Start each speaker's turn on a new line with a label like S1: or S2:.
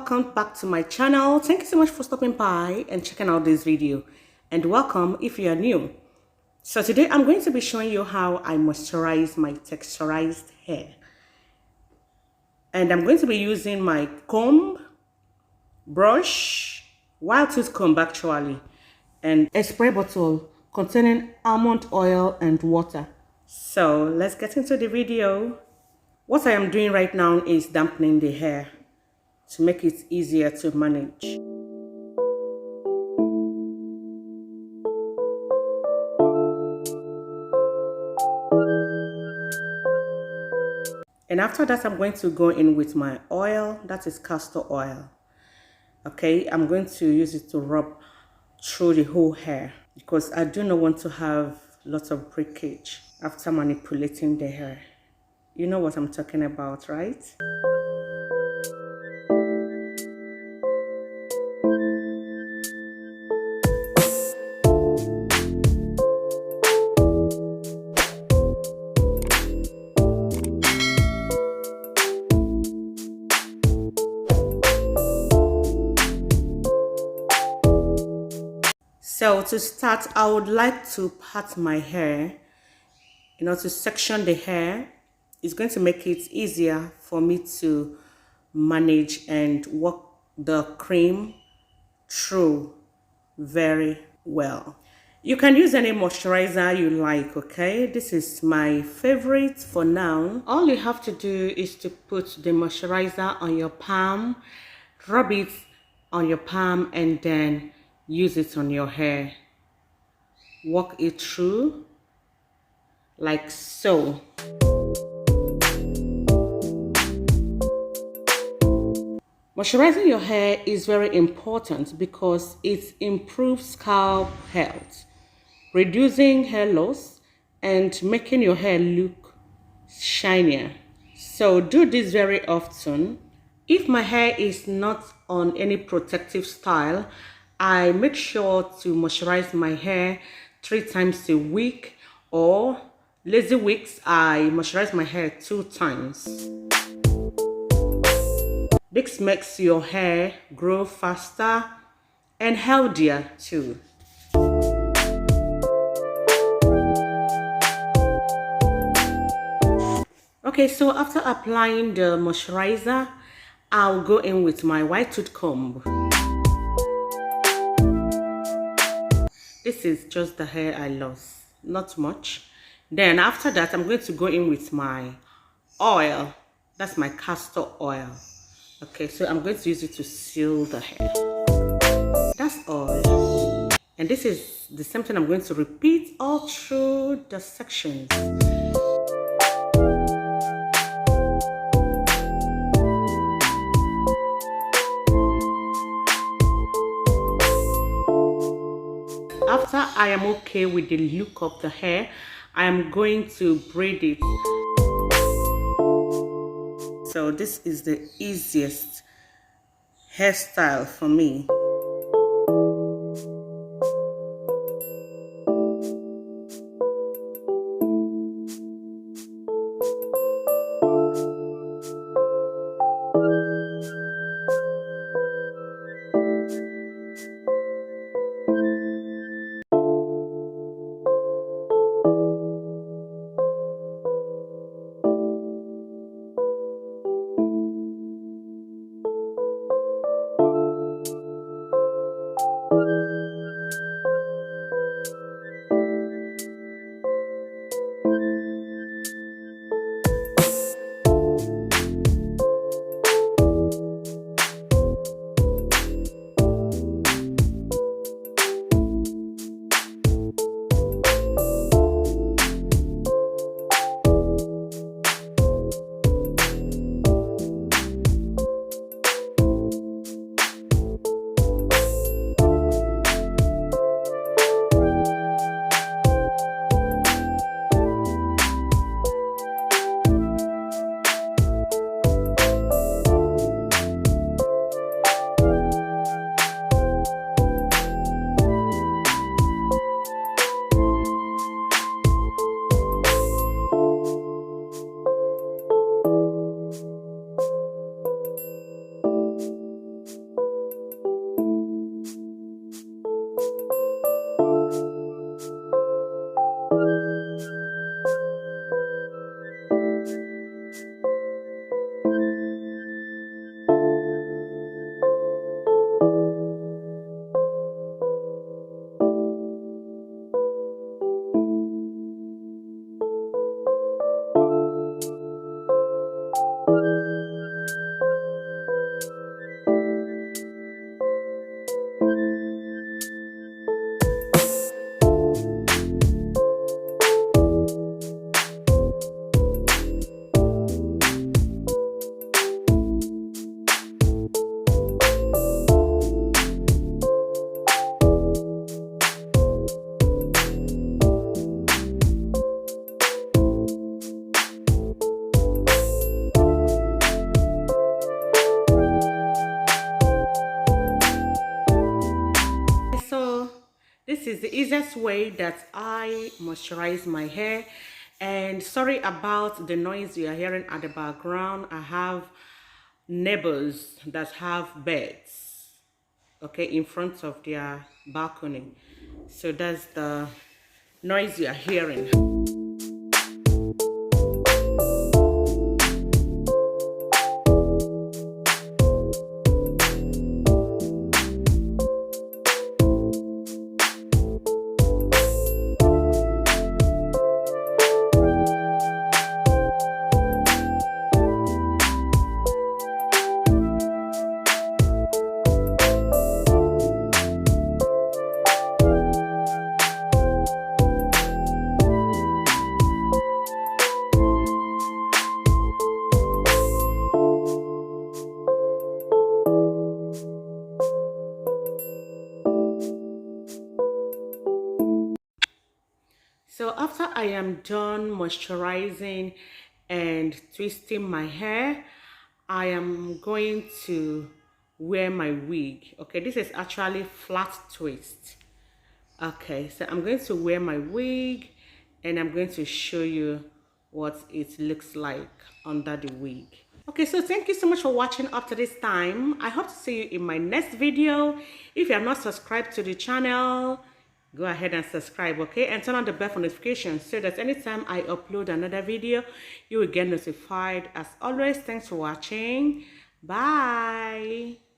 S1: welcome back to my channel. Thank you so much for stopping by and checking out this video, and welcome if you are new. So today I'm going to be showing you how I moisturize my texturized hair, and I'm going to be using my comb, brush, wild tooth comb actually, and a spray bottle containing almond oil and water. So let's get into the video. What I am doing right now is dampening the hair to make it easier to manage. And after that, I'm going to go in with my oil, that is castor oil. Okay, I'm going to use it to rub through the whole hair because I do not want to have lots of breakage after manipulating the hair. You know what I'm talking about, right? So to start, I would like to part my hair, to section the hair. It's going to make it easier for me to manage and work the cream through very well. You can use any moisturizer you like, okay? This is my favorite for now. All you have to do is to put the moisturizer on your palm, rub it on your palm, and then use it on your hair. Walk it through like so. Moisturizing your hair is very important because it improves scalp health, reducing hair loss and making your hair look shinier. So do this very often. If my hair is not on any protective style, I make sure to moisturize my hair 3 times a week, or lazy weeks I moisturize my hair 2 times. This makes your hair grow faster and healthier too. Okay, so after applying the moisturizer, I'll go in with my white tooth comb. This is just the hair I lost, not much. Then after that, I'm going to go in with my oil. That's my castor oil. Okay, so I'm going to use it to seal the hair. That's all. And this is the same thing I'm going to repeat all through the sections. After I am okay with the look of the hair, I am going to braid it. So this is the easiest hairstyle for me. This is the easiest way that I moisturize my hair. And sorry about the noise you are hearing at the background. I have neighbors that have beds, okay, in front of their balcony. So that's the noise you are hearing. So after I am done moisturizing and twisting my hair, I am going to wear my wig. Okay, this is actually flat twist. Okay, so I'm going to wear my wig and I'm going to show you what it looks like under the wig. Okay, so thank you so much for watching up to this time. I hope to see you in my next video. If you have not subscribed to the channel, go ahead and subscribe, okay? And turn on the bell for notifications so that anytime I upload another video, you will get notified. As always, thanks for watching. Bye.